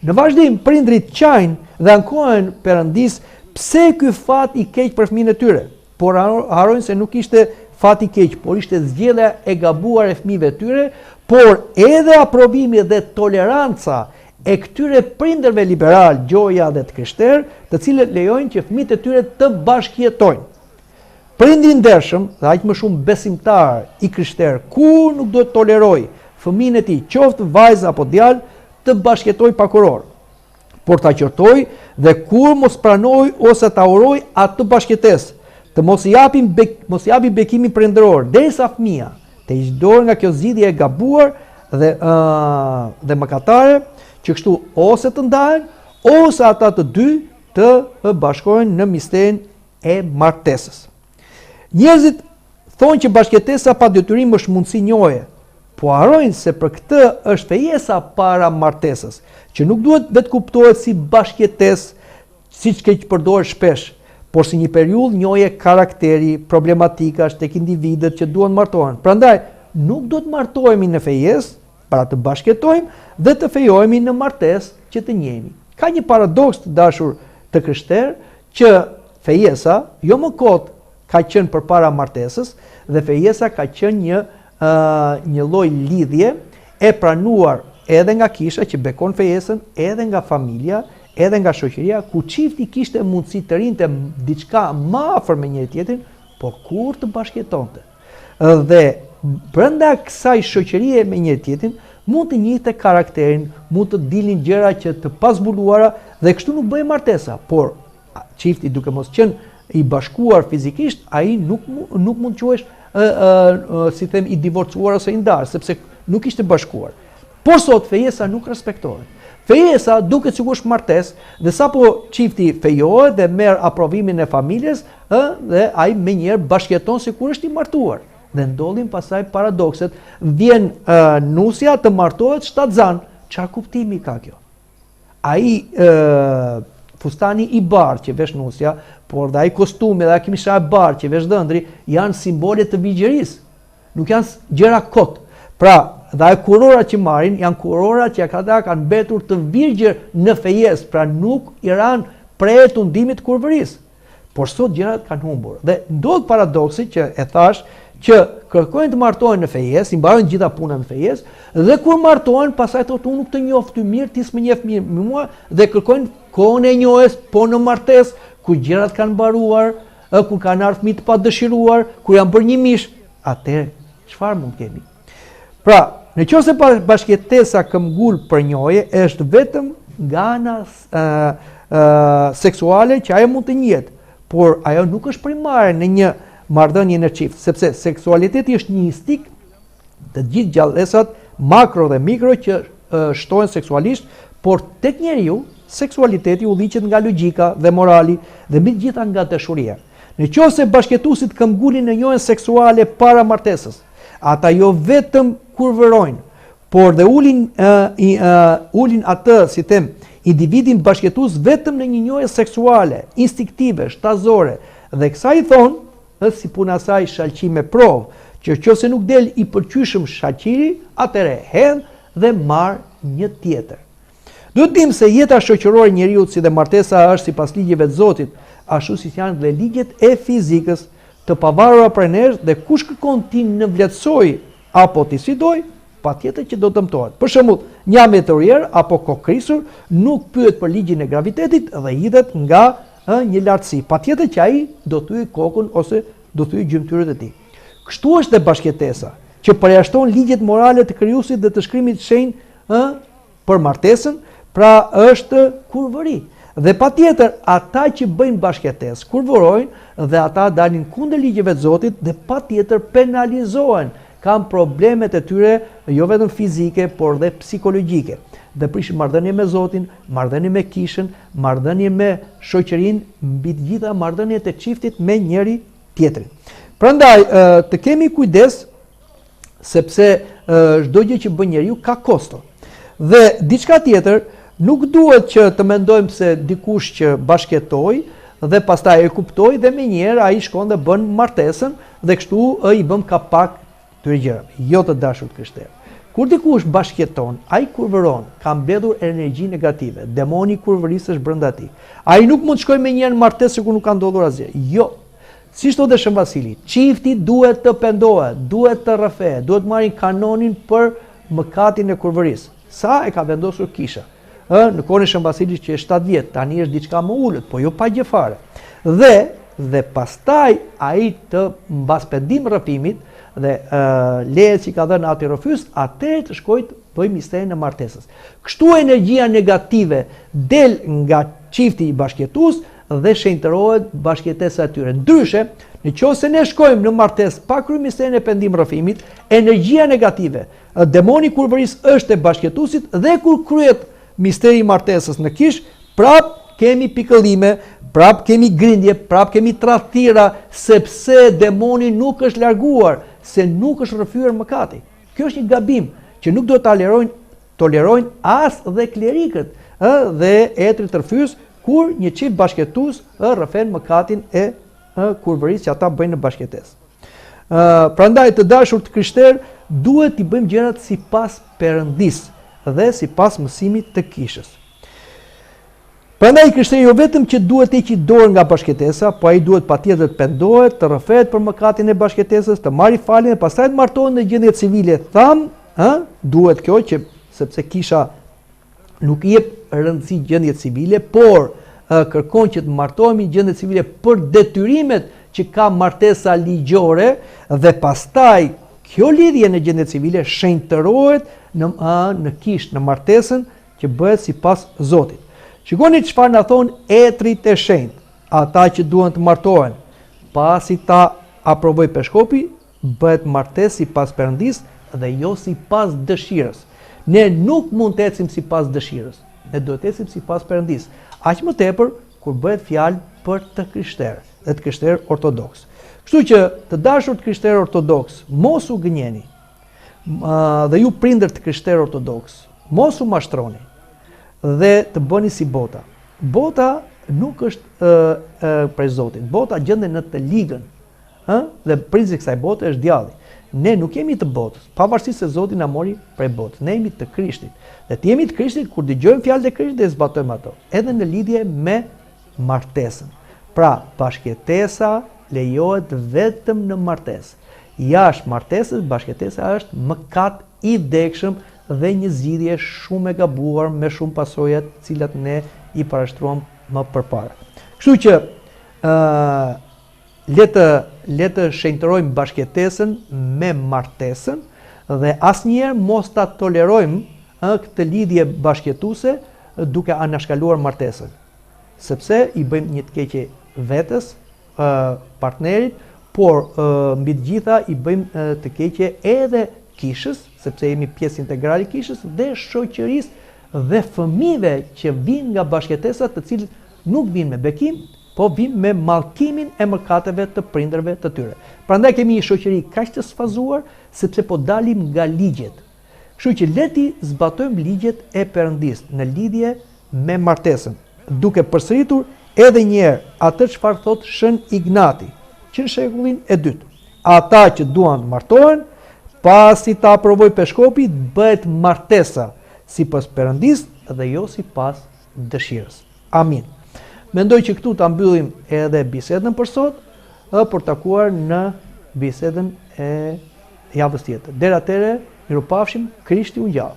Në vazhdim, prindrit qajnë dhe ankohen Perëndis pse ky fat i keq për fëmijën e tyre, por harrojnë se nuk ishte fat i keq, por ishte zgjedhja e gabuar e fëmijëve të tyre, por edhe aprovimi dhe toleranca e këtyre prindërve liberal, gjoja dhe të krishterë, të cilët lejojnë që fëmijët e tyre të bashkëjetojnë. Prindi i ndershëm dhe aq më shumë besimtar i krishterë, kur nuk do të toleroj fëmijën e tij, qoftë vajzë apo djalë, të bashkëjetojë pa kuror, por ta qortoj dhe kur mos pranoj ose ta uroj atë bashkëtesë, të mos i japi bekimin prindëror, derisa fëmia të hiqë dorë nga kjo zgjidhje e gabuar dhe mëkatare, që kështu ose të ndahen, ose ata të dy të bashkohen në misterin e martesës. Njerëzit thonë që bashkëtesa pa detyrim është mundësi njohje, po harrojnë se për këtë është fejesa para martesës, që nuk duhet vetë kuptohet si bashkëtesë, siç keq përdoret shpesh, por si një periudhë njohje karakteri, problematika tek individët që duan martohen. Prandaj, nuk do të martohemi në fejesë, para të bashkëtojmë dhe të fejohemi në martesë që të njehemi. Ka një paradoks të dashur të krishterë që fejesa jo më kot ka qenë përpara martesës dhe fejesa ka qenë një lloj lidhje e pranuar edhe nga kisha që bekon fejesën, edhe nga familja, edhe nga shoqëria, ku çifti kishte mundësi të rinte diçka më afër me njëri tjetrin, por kur të bashkëtonte. Dhe brenda kësaj shoqërie me njëri tjetrin mund të njihte karakterin, mund të dilnin gjëra që të pazbuluara dhe kështu nuk bëhej martesa, por çifti duke mos qenë i bashkuar fizikisht, ai nuk mund quhesh si them i divorcuar ose i ndarë, sepse nuk ishte bashkuar. Por sot fejesa nuk respektohet. Fejesa duket sikur është martesë dhe sapo çifti fejohet dhe merr aprovimin e familjes, dhe ai menjëherë bashkëton sikur është i martuar. Dhe ndodhin pasaj paradokset, vjen nusja të martohet shtatzan. Çfarë kuptimi ka kjo? Ai fustani i bardhë që vesh nusja, por dhe ai kostumi dhe ai kimisha e bardhë që vesh dhëndri janë simbole të vigjerisë. Nuk janë gjëra kot. Pra, dhe ai kurora që marrin janë kurora që ata kanë mbetur të virgjër në fejesë, pra nuk i ran prej tundimit të kurvërisë. Por sot gjërat kanë humbur. Dhe ndodh paradoksi që e thash, që kërkojnë të martohen në fejes, i mbarojnë gjitha puna në fejes, dhe kur martohen, pasaj thotë unë nuk të njoh ty mirë, ti s'më njeh mirë mua, dhe kërkojnë kohën e njohjes, po në martesë, ku gjërat kanë mbaruar, kur kanë ardhur fëmijë të padëshiruar, kur janë bërë një mish, atëherë çfarë mund kemi? Pra, nëse bashkëtesa këmbgul për njohje është vetëm nga ana seksuale që ajo mund të njihet, por ajo nuk është primare në një marrëdhënie në çift, sepse seksualiteti është një instinkt të gjithë gjallësat makro dhe mikro që shtohen seksualisht, por tek njeriu seksualiteti udhëhiqet nga logjika dhe morali dhe mbi të gjitha nga dashuria. Nëse bashkëtuesit këmbgulin në njëjën seksuale para martesës, ata jo vetëm kurvërojnë, por dhe ulin atë, si them, individin bashkëtues vetëm në një njohje seksuale, instinktive, shtazore, dhe kësaj thonë, si puna saj shalqi me provë, që nëse nuk del i përqyeshëm shaqiri, atëre hedh dhe marr një tjetër. Duhet dim se jeta shoqërore e njeriu si dhe martesa është sipas ligjeve të Zotit, ashtu si janë dhe ligjet e fizikës të pavarura prej nesh dhe kush kërkon ti në vlerësoj apo ti sfidoj, patjetër që do të dëmtohet. Për shembull, një meteor apo kokrisur nuk pyet për ligjin e gravitetit dhe hidhet nga një lartësi. Patjetër që ai do thyej kokën ose do thyej gjymtyrët e tij. Kështu është dhe bashkëtesa, që përjashton ligjet morale të krijuesit dhe të shkrimit të shenjtë për martesën, pra është kurvëri. Dhe patjetër ata që bëjnë bashkëtesë kurvërojnë dhe ata dalin kundër ligjeve të Zotit dhe patjetër penalizohen, kanë problemet e tyre jo vetëm fizike, por dhe psikologjike. Dhe prishin marrëdhënie me Zotin, marrëdhënie me kishën, marrëdhënie me shoqërinë, mbi të gjitha marrëdhëniet e çiftit me njëri tjetrin. Prandaj të kemi kujdes sepse çdo gjë që bën njeriu ka kosto. Dhe diçka tjetër, nuk duhet që të mendojmë se dikush që bashkëtoi dhe pastaj e kuptoi dhe menjëherë ai shkon dhe bën martesën dhe kështu i bëm kapak këtyre gjërave. Jo të dashur krishterë. Kur dikush bashkëton, ai kurvëron, ka mbledhur energji negative. Demoni i kurvërisë është brenda tij. Ai nuk mund të shkojë menjëherë në martesë kur nuk ka ndodhur asgjë. Jo. Siç thotë Shën Vasili, çifti duhet të pendohet, duhet të rrëfehet, duhet marrin kanonin për mëkatin e kurvërisë. Sa e ka vendosur kisha. Në kohën e Shën Vasilit që është 7 vjet, tani është diçka më ulët, po jo pa gjë fare. Dhe pastaj ai të mbas pendim rrëfimit dhe lehet që ka dhënë atë rrëfys, atëherë të shkojë të bëjë misterin e martesës. Kështu energjia negative del nga çifti i bashkëtues dhe shenjtërohet bashkëtesa e tyre. Ndryshe, nëse ne shkojmë në martesë pa kryer misterin e pendim rrëfimit, energjia negative, demoni i kurvërisë është e bashkëtuesit dhe kur kryhet misteri i martesës në kish, prap kemi pikëllime, prap kemi grindje, prap kemi tradhira, sepse demoni nuk është larguar, se nuk është rrëfyer mëkati. Kjo është një gabim që nuk do ta tolerojnë as dhe klerikët dhe etrit të rrëfys kur një çift bashkëtues rrëfen mëkatin e kurvërisë që ata bëjnë në bashkëtesë. Prandaj të dashur të krishterë, duhet t'i bëjmë gjërat sipas Perëndisë dhe sipas mësimit të kishës. Prandaj krishteriu jo vetëm që duhet të heqë dorë nga bashkëtesa, po ai duhet patjetër të pendohet, të rrëfehet për mëkatin e bashkëtesës, të marrë faljen dhe pastaj të martohet në gjendje civile. Duhet kjo që sepse kisha nuk i jep rëndësi gjendje civile, por kërkon që të martohemi në gjendje civile për detyrimet që ka martesa ligjore dhe pastaj kjo lidhje në gjendje civile shenjtërohet në kishë, në martesën që bëhet sipas Zotit. Shikoni çfarë na thon etrit e shenjtë, ata që duhen të martohen, pasi ta aprovoj peshkopi, bëhet martesë sipas Perëndisë dhe jo sipas dëshirës. Ne nuk mund të ecim sipas dëshirës, ne duhet të ecim sipas Perëndisë. Aq më tepër kur bëhet fjalë për të krishterë, dhe të krishterë ortodoks. Kështu që të dashur të krishterë ortodoks, mos u gënjeni. Dhe ju prindër të krishterë ortodoks, mos u mashtroni dhe të bëni si bota. Bota nuk është prej Zotit. Bota gjenden në të ligën, dhe prinzi i kësaj bote është djalli. Ne nuk jemi të botës, pavarësisht se Zoti na mori prej botës. Ne jemi të Krishtit. Dhe të jemi të Krishtit kur dëgjojmë fjalët e Krishtit dhe zbatojmë ato, edhe në lidhje me martesën. Pra, bashkëtesa lejohet vetëm në martesë. Jashtë martesës, bashkëtesa është mëkat i vdekshëm dhe një zgjidhje shumë e gabuar me shumë pasoja të cilat ne i parashtruam më përpara. Kështu që le të shenjtërojmë bashkëtesën me martesën dhe asnjëherë mos ta tolerojmë këtë lidhje bashkëtuese duke anashkaluar martesën, sepse i bëjmë një të keqe vetes, partnerit, por mbi të gjitha i bëjmë të keqe edhe kishës, sepse jemi pjesë integrale e kishës, dhe shoqërisë dhe fëmijëve që vinë nga bashkëtesat, të cilët nuk vinë me bekim, po vinë me mallkimin e mëkateve të prindërve të tyre. Prandaj kemi një shoqëri kaq të sfazuar, sepse po dalim nga ligjet. Kështu që leti zbatojmë ligjet e Perëndis në lidhje me martesën, duke përsëritur edhe një herë atë çfarë thot Shën Ignati, që në shekullin e dytë. Ata që duan martohen, pasi ta aprovoj peshkopi, bëhet martesa sipas Perëndis dhe jo sipas dëshirës. Amin. Mendoj që këtu ta mbyllim edhe bisedën për sot, për takuar në bisedën e javës tjetër. Deri atëherë, mirupafshim, Krishti u ngjall.